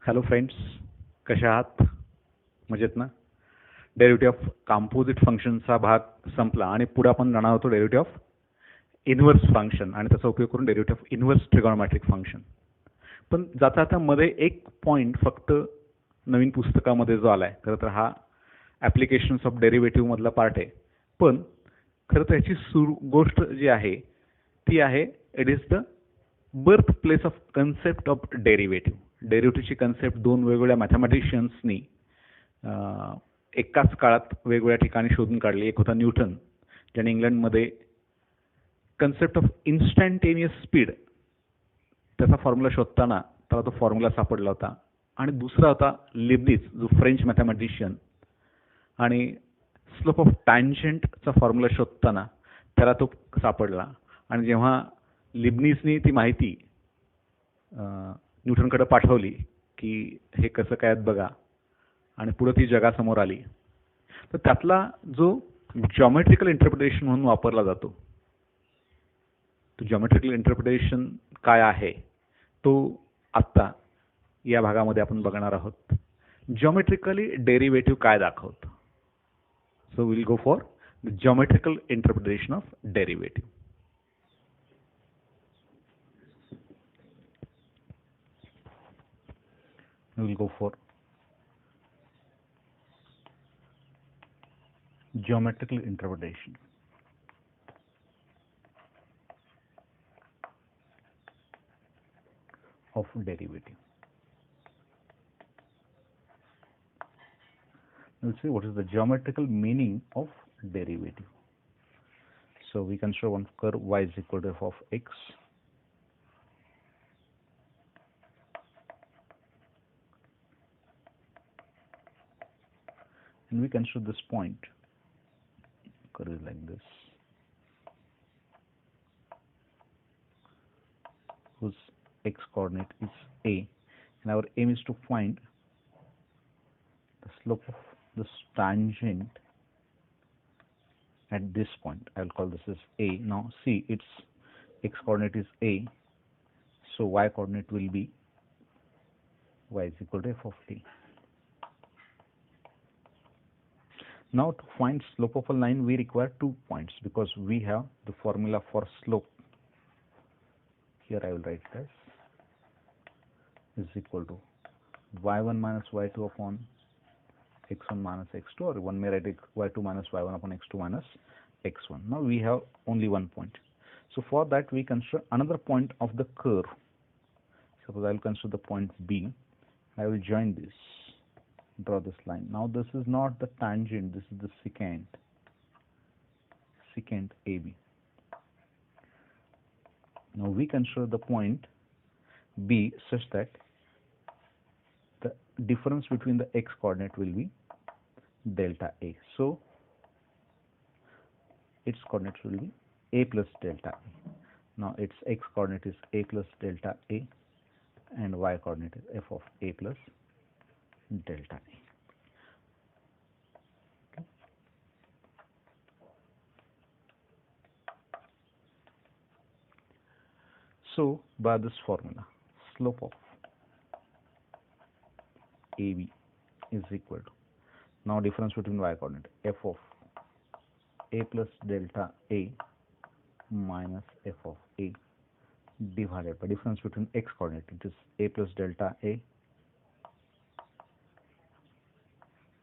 Hello friends, कशा आहात? मजेत ना? डेरिव्हेटिव्ह ऑफ कंपोजिट फंक्शनचा भाग संपला आणि पुढे आपण जाणार होतो डेरिव्हेटिव्ह ऑफ इन्व्हर्स फंक्शन आणि त्याचा उपयोग करून derivative of inverse trigonometric function. पण जाता जाता मध्ये एक पॉईंट फक्त नवीन पुस्तकामध्ये जो आलाय, खरं तर हा ॲप्लिकेशन्स ऑफ डेरिव्हेटिव्ह मधला पार्ट आहे. पण खरं तर याची गोष्ट जी आहे ती आहे it is the birth place of concept of derivative. डेरिव्हेटिव्हची कन्सेप्ट दोन वेगवेगळ्या मॅथमॅटिशियन्सनी एकाच काळात वेगवेगळ्या ठिकाणी शोधून काढली. एक होता न्यूटन, ज्याने इंग्लंडमध्ये कन्सेप्ट ऑफ इन्स्टंटेनियस स्पीड त्याचा फॉर्म्युला शोधताना त्याला तो फॉर्म्युला सापडला होता. आणि दुसरा होता लिबनिझ, जो फ्रेंच मॅथमॅटिशियन, आणि स्लोप ऑफ टँजंटचा फॉर्म्युला शोधताना त्याला तो सापडला. आणि जेव्हा लिबनिझनी ती माहिती न्यूटनकडे पाठवली की हे कसं काय बघा, आणि पुढे ती जगासमोर आली, तर त्यातला जो जॉमेट्रिकल इंटरप्रिटेशन म्हणून वापरला जातो, तो जॉमेट्रिकल इंटरप्रिटेशन काय आहे तो आत्ता या भागामध्ये आपण बघणार आहोत. जॉमेट्रिकली डेरिव्हेटिव्ह काय दाखवतं. So will go for the geometrical interpretation of derivative. We will go for geometrical interpretation of derivative. We'll see what is the geometrical meaning of derivative. So we consider one curve y is equal to f of x. And we consider this point, curve is like this, whose x coordinate is a, and our aim is to find the slope of this tangent at this point. I will call this as a. Now see, its x coordinate is a, so y coordinate will be y is equal to f of a. Now to find slope of a line we require 2 points, because we have the formula for slope. Here I will write it as is equal to y1 minus y2 upon x1 minus x2, or one may write it y2 minus y1 upon x2 minus x1. Now we have only 1 point. So for that we consider another point of the curve. Suppose I will consider the point B. I will join this, draw this line. Now this is not the tangent, this is the secant AB. Now we consider the point B such that the difference between the x coordinate will be delta A. So its coordinates will be A plus delta A. Now its x coordinate is A plus delta A, and y coordinate is f of A plus delta A. Okay. So by this formula, slope of AB is equal to, now difference between y coordinate, f of A plus delta A minus f of A divided by difference between x coordinate, it is A plus delta A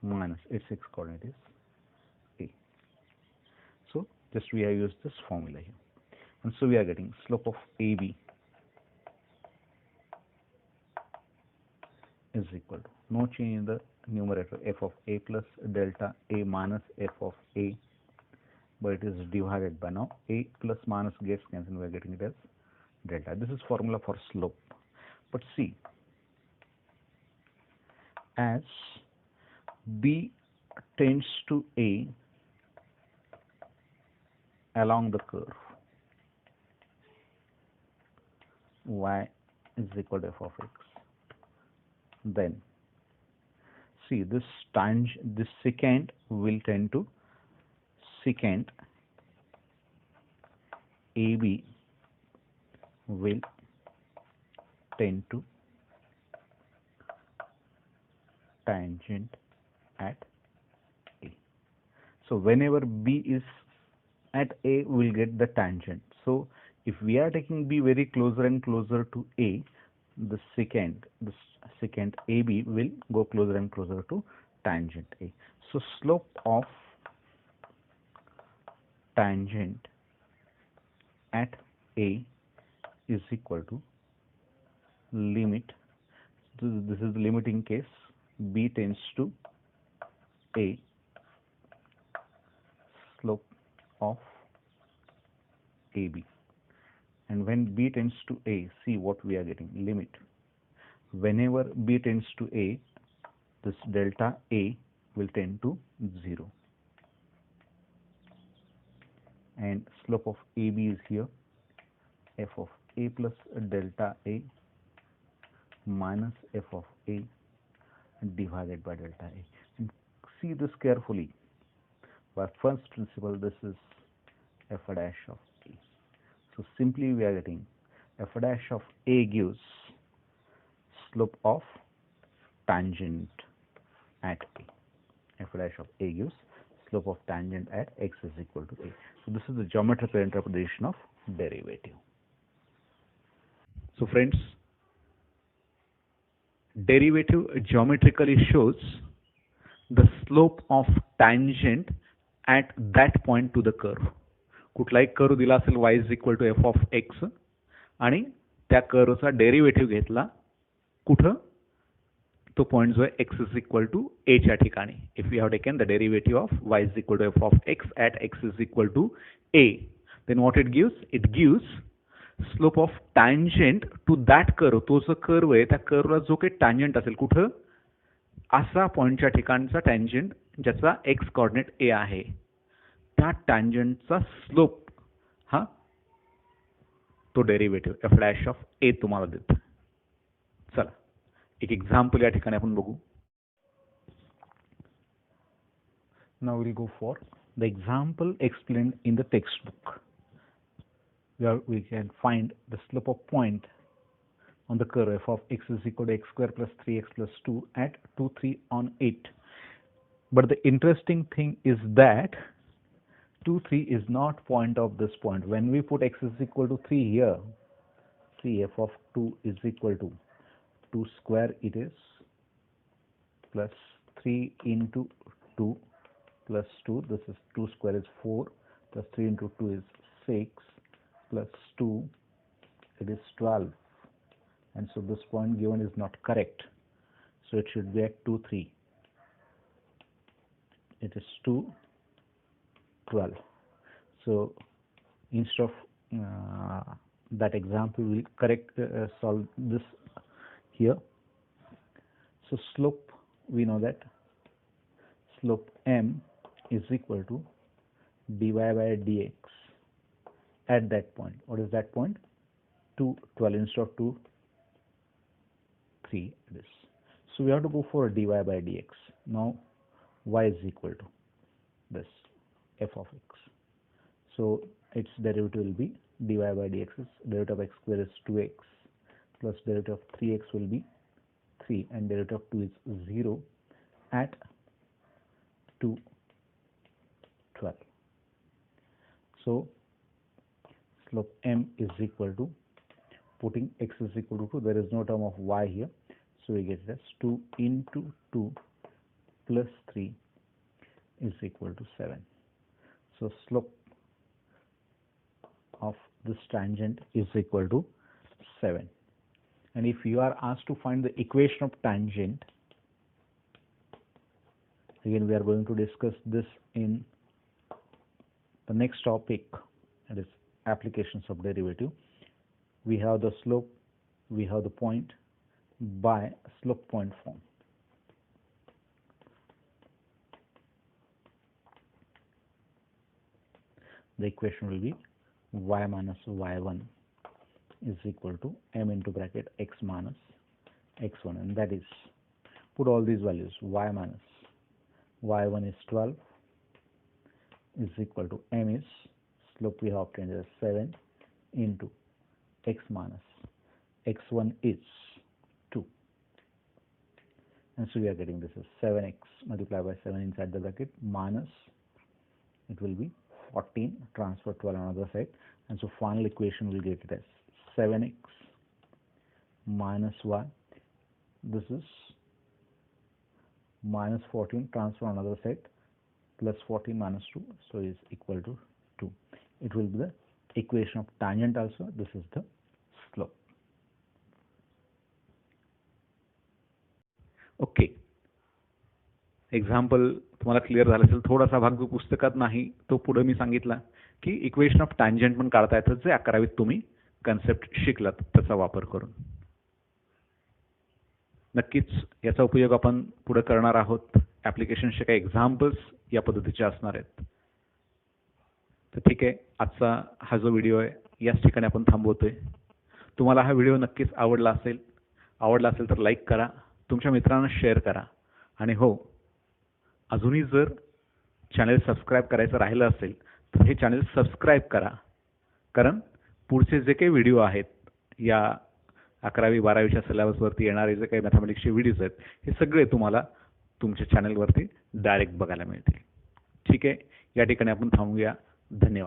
minus its x coordinate is A. So just we have used this formula here, and so we are getting slope of AB is equal to, no change in the numerator, f of A plus delta A minus f of A, but it is divided by, now A plus minus gets cancelled, we are getting it as delta. This is formula for slope. But see, as B tends to A along the curve y is equal to f of x, then see this secant will tend to secant AB will tend to tangent at A. So whenever B is at A, we'll get the tangent. So if we are taking B very closer and closer to A, the secant AB will go closer and closer to tangent A. So slope of tangent at A is equal to limit. This is the limiting case. B tends to A, slope of AB. And when B tends to A, see what we are getting, limit. Whenever B tends to A, this delta A will tend to 0. And slope of AB is here, f of A plus delta A minus f of A divided by delta A. And see this carefully. By first principle, this is f dash of A. So simply we are getting f dash of A gives slope of tangent at A. F dash of A gives slope of tangent at x is equal to A. So this is the geometrical interpretation of derivative. So friends, derivative geometrically shows the slope of tangent at that point to the curve. कुठलाही curve दिला असेल y is equal to f of x आणि त्या कर्वचा derivative घेतला कुठं, तो point जो आहे x is equal to a च्या ठिकाणी. If we have taken the derivative of y is equal to f of x at x is equal to a, then what it gives? It gives slope of tangent to that curve. तो जो curve आहे त्या कर्वला जो काही tangent असेल कुठं, असा पॉइंटच्या ठिकाणचा टँजंट ज्याचा x कोऑर्डिनेट a आहे, त्या टँजंटचा स्लोप हा तो derivative f dash of a तुम्हाला देतो. चला एक एक्झाम्पल या ठिकाणी आपण बघू. Now we'll go for the example explained in the textbook, where we can find the slope of point on the curve f of x is equal to x square plus 3x plus 2 at 2, 3 on 8. But the interesting thing is that 2, 3 is not point of this point. When we put x is equal to 3 here, 3 f of 2 is equal to 2 square it is, plus 3 into 2 plus 2, this is 2 square is 4, plus 3 into 2 is 6, plus 2, it is 12. And so this point given is not correct. So it should be at 2, 3. It is 2, 12. So instead of that example, we will solve this here. So slope, we know that slope m is equal to dy by dx at that point. What is that point? 2, 12 instead of 2, 3 it is. So we have to go for dy by dx. Now y is equal to this f of x. So its derivative will be dy by dx is derivative of x square is 2x plus derivative of 3x will be 3 and derivative of 2 is 0 at 2, 12. So slope m is equal to, putting x is equal to 2, there is no term of y here, so we get it as 2 into 2 plus 3 is equal to 7. So slope of this tangent is equal to 7. And if you are asked to find the equation of tangent, again we are going to discuss this in the next topic, that is applications of derivative. We have the slope, we have the point by slope point form. The equation will be y minus y1 is equal to m into bracket x minus x1, and that is, put all these values, y minus y1 is 12 is equal to m is, slope we have obtained as 7 into x minus x1 is 2, and so we are getting this is 7x multiplied by 7 inside the bracket minus it will be 14 transfer 12 on other side, and so final equation will get it as 7x minus y. This is minus 14 transfer on other side plus 14 minus 2, so is equal to 2. It will be the equation of tangent also. This is the slope. Okay, example तुम्हाला clear झालं असेल. थोडासा भाग जो पुस्तकात नाही तो पुढे मी सांगितला की इक्वेशन ऑफ टँजंट पण काढता येतं, जे 11वीत तुम्ही कन्सेप्ट शिकलात त्याचा वापर करून. नक्कीच याचा उपयोग आपण पुढे करणार आहोत. ॲप्लिकेशनचे काही एक्झाम्पल्स या पद्धतीचे असणार आहेत. तर ठीक आहे, आजचा हा जो व्हिडिओ आहे याच ठिकाणी आपण थांबवतोय. तुम्हाला हा व्हिडिओ नक्कीच आवडला असेल तर लाईक करा, तुमच्या मित्रांना शेअर करा, आणि हो, अजूनही जर चॅनल सबस्क्राईब करायचं राहिलं असेल तर हे चॅनल सबस्क्राईब करा, कारण पुढचे जे काही व्हिडिओ आहेत या 11वी 12वीच्या सिलेबसवरती येणारे जे काही मॅथमॅटिक्सचे व्हिडिओज आहेत हे सगळे तुम्हाला तुमच्या चॅनलवरती डायरेक्ट बघायला मिळतील. ठीक आहे, या ठिकाणी आपण थांबूया. धन्यवाद.